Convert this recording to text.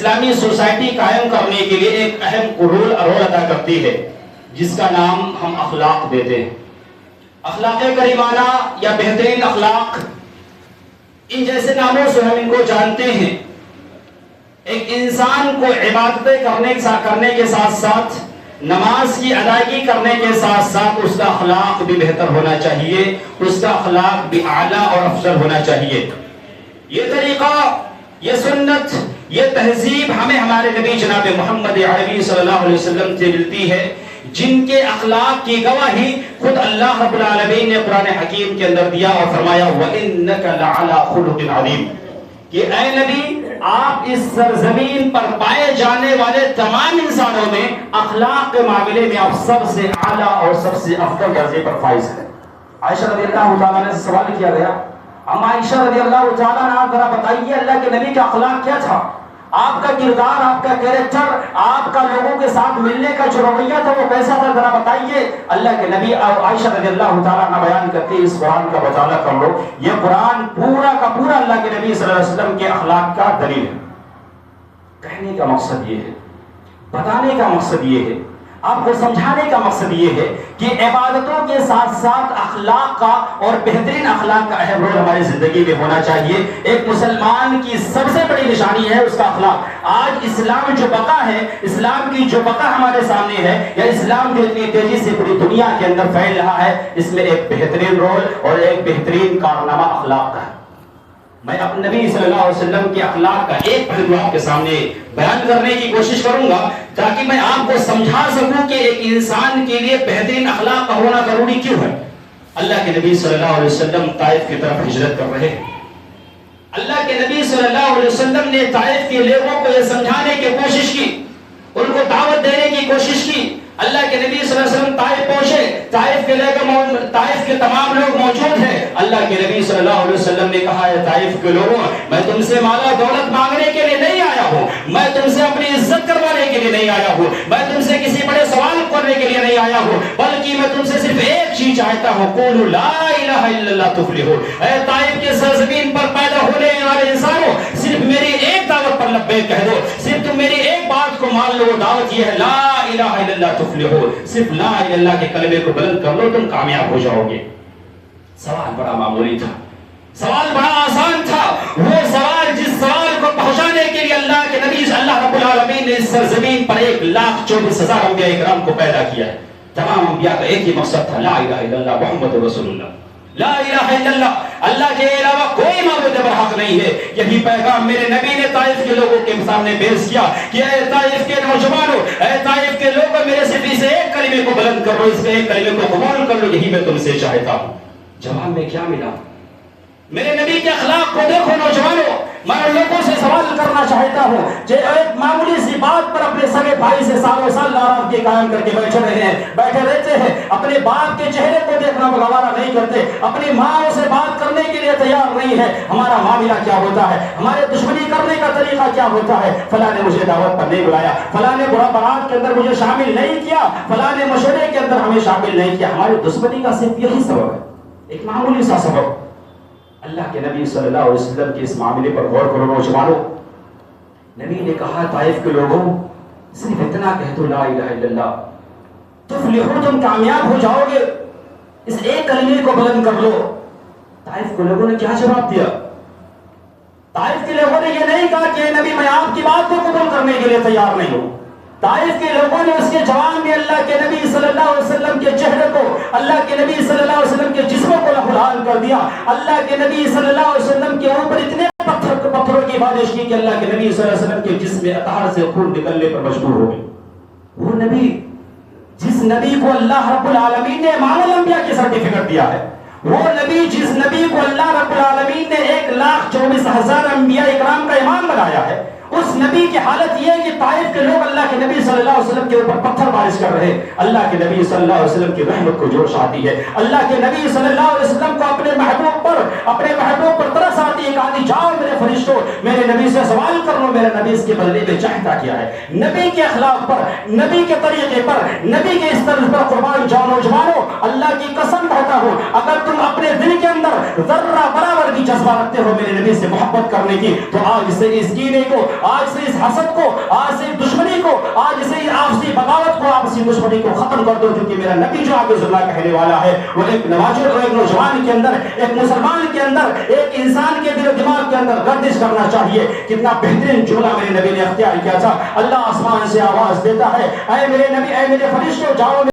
اسلامی سوسائٹی قائم کرنے کے لیے ایک اہم رول ادا کرتی ہے، جس کا نام ہم اخلاق دیتے ہیں۔ اخلاق کریمانہ یا بہترین اخلاق، ان جیسے ناموں سے ہم ان کو جانتے ہیں۔ ایک انسان کو عبادتیں کرنے کے ساتھ ساتھ، نماز کی ادائیگی کرنے کے ساتھ ساتھ اس کا اخلاق بھی بہتر ہونا چاہیے، اس کا اخلاق بھی اعلیٰ اور افضل ہونا چاہیے۔ یہ طریقہ، یہ سنت، یہ تہذیب ہمیں ہمارے نبی جناب محمد عربی صلی اللہ علیہ وسلم سے ملتی ہے، جن کے اخلاق کی گواہی خود اللہ رب العالمین نے قرآن حکیم کے اندر دیا اور فرمایا وَإِنَّكَ لَعَلَىٰ خُلُقٍ عَظِيمٍ کہ اے نبی، آپ اس سرزمین پر پائے جانے والے تمام انسانوں میں اخلاق کے معاملے میں آپ سب سے اعلیٰ اور سب سے افضل درجے پر فائز ہیں۔ عائشہ رضی اللہ تعالیٰ عنہ سے سوال کیا گیا، ام عائشہ رضی اللہ تعالیٰ عنہ ذرا بتائیے اللہ کے نبی کا اخلاق کیا تھا، آپ کا کردار، آپ کا کیریکٹر، آپ کا لوگوں کے ساتھ ملنے کا جو رویہ تھا وہ کیسا تھا، ذرا بتائیے۔ اللہ کے نبی عائشہ رضی اللہ تعالیٰ عنہ بیان کرتے ہیں اس قرآن کا مطالعہ کر لو، یہ قرآن پورا کا پورا اللہ کے نبی صلی اللہ علیہ وسلم کے اخلاق کا دلیل ہے۔ کہنے کا مقصد یہ ہے، بتانے کا مقصد یہ ہے، آپ کو سمجھانے کا مقصد یہ ہے کہ عبادتوں کے ساتھ ساتھ اخلاق کا اور بہترین اخلاق کا اہم رول ہماری زندگی میں ہونا چاہیے۔ ایک مسلمان کی سب سے بڑی نشانی ہے اس کا اخلاق۔ آج اسلام جو بقا ہے، اسلام کی جو بقا ہمارے سامنے ہے، یا اسلام جو اتنی تیزی سے پوری دنیا کے اندر پھیل رہا ہے، اس میں ایک بہترین رول اور ایک بہترین کارنامہ اخلاق کا ہے۔ میں اپنے نبی صلی اللہ علیہ وسلم کے اخلاق کا ایک پہلو آپ کے سامنے بیان کرنے کی کوشش کروں گا تاکہ میں آپ کو سمجھا سکوں کہ ایک انسان کے لیے بہترین اخلاق کا ہونا ضروری کیوں ہے۔ اللہ کے نبی صلی اللہ علیہ وسلم طائف کی طرف ہجرت کر رہے ہیں۔ اللہ کے نبی صلی اللہ علیہ وسلم نے طائف کے لوگوں کو یہ سمجھانے کی کوشش کی، ان کو دعوت دینے کی کوشش کی۔ اللہ کے نبی صلی اللہ علیہ وسلم طائف پہنچے، طائف کے تمام لوگ موجود ہیں۔ اللہ کے نبی صلی اللہ علیہ وسلم نے کہا ہے طائف کے لوگوں، میں تم سے مالا دولت مانگنے کے لیے نہیں آیا ہوں، میں تم سے اپنی عزت کروانے کے لیے نہیں آیا ہوں، میں تم سے کسی بڑے سوال کرنے کے لیے نہیں آیا ہوں، بلکہ میں تم سے صرف ایک چیز چاہتا ہوں، قولوا لا الہ الا اللہ تفلحوا۔ اے طائف کے سرزمین پر پیدا ہونے والے انسانوں، صرف میری ایک دعوت پر لبیک کہہ دو، صرف تم میری ایک بات کو مان لو، دعوت یہ ہے لا الہ الا اللہ تفلحوا، صرف لا الہ الا اللہ کے کلمے کو بلند کر لو، تم کامیاب ہو جاؤ گے۔ سوال بڑا معمولی تھا، سوال بڑا آسان تھا، وہ سوال جس سوال کو پہنچانے کے لیے اللہ کے نبی اللہ رب العالمین نے اس سرزمین پر 1,24,000 انبیاء اکرام کو پیدا کیا ہے۔ تمام انبیاء کا ایک ہی مقصد تھا، لا الہ الا اللہ محمد رسول اللہ، لا الہ الا اللہ، اللہ کے علاوہ کوئی معبود برحق نہیں ہے۔ یہی پیغام میرے نبی نے طائف کے لوگوں کے سامنے پیش کیا کہ اے طائف کے نوجوانوں، اے طائف کے لوگوں، میرے صرف اس ایک کلمے کو بلند کر لو، اس ایک کلمے کو قبول کر لو، یہی میں تم سے چاہتا ہوں۔ جواب میں کیا ملا؟ میرے نبی کے اخلاق کو دیکھو نوجوانوں، میں لوگوں سے سوال کرنا چاہتا ہوں کہ ایک معمولی سی بات پر اپنے سگے بھائی سے سالوں سال ناراضگی قائم کر کے بیٹھے رہتے ہیں، اپنے باپ کے چہرے کو دیکھنا گوارا نہیں کرتے، اپنی ماں سے بات کرنے کے لیے تیار نہیں ہے۔ ہمارا معاملہ کیا ہوتا ہے، ہمارے دشمنی کرنے کا طریقہ کیا ہوتا ہے، فلاں نے مجھے دعوت پر نہیں بلایا، فلاں نے برا برات کے اندر مجھے شامل نہیں کیا، فلاں نے مشورے کے اندر ہمیں شامل نہیں کیا۔ ہماری دشمنی کا صرف یہی سبب ہے، ایک معمولی سا سبب۔ اللہ کے نبی صلی اللہ علیہ وسلم کے اس معاملے پر غور کرو نوجوانوں۔ نبی نے کہا طائف کے لوگوں، صرف اتنا کہہ دو لا الہ الا اللہ تفلحوا، تم کامیاب ہو جاؤ گے، اس ایک کلمے کو بلند کر لو۔ طائف کے لوگوں نے کیا جواب دیا؟ طائف کے لوگوں نے یہ نہیں کہا کہ نبی میں آپ کی بات کو قبول کرنے کے لیے تیار نہیں ہوں۔ طائف کے لوگوں نے اس کے جواب میں اللہ کے نبی صلی اللہ علیہ وسلم کے چہرے کو، اللہ کے نبی صلی اللہ علیہ وسلم کے جسموں کو لہولہال کر دیا۔ اللہ کے نبی صلی اللہ علیہ وسلم کے اوپر اتنے پتھروں کی بارش کی کہ اللہ کے نبی صلی اللہ علیہ وسلم کے جسم میں اطہار سے خون نکلنے پر مجبور ہو گئے۔ وہ نبی جس نبی کو اللہ رب العالمین نے امام الانبیاء کی سرٹیفکیٹ دیا ہے، وہ نبی جس نبی کو اللہ رب العالمین نے 1,24,000 انبیاء اکرام کا امام بنایا ہے، اس نبی کی حالت یہ ہے کہ طائف کے لوگ اللہ کے نبی صلی اللہ علیہ وسلم کے اوپر پتھر بارش کر رہے ہیں۔ اللہ کے نبی صلی اللہ علیہ وسلم کی رحمت کو جوش آتی ہے، اللہ کے نبی صلی اللہ علیہ وسلم کو اپنے محبوب پر ترس آتی ہے، کہا جاؤ میرے فرشتوں، میرے نبی سے سوال کر لو، میرا نبی اس کے بدلے میں چاہتا کیا ہے۔ نبی کے اخلاق پر، نبی کے طریقے پر، نبی کے اس طرز پر قربان جاؤ نوجوانوں۔ اللہ کی قسم کہتا ہوں، اگر تم اپنے دل کے اندر ذرہ برابر بھی جذبہ رکھتے ہو میرے نبی سے محبت کرنے کی، تو آج سے اس کینے کو، آج سے اس حسد کو، آج سے دشمنی کو، آج سے آپسی بغاوت کو، آپسی دشمنی کو ختم کر دو، کیونکہ میرا نبی جو آگے ظلم کہنے والا ہے وہ ایک نوجوان کے اندر، ایک مسلمان کے اندر، ایک انسان کے دل و دماغ کے اندر گردش کرنا چاہیے. کتنا بہترین جملہ میرے نبی نے اختیار کیا تھا. اللہ آسمان سے آواز دیتا ہے، اے میرے نبی، اے میرے فرشتوں، جاؤ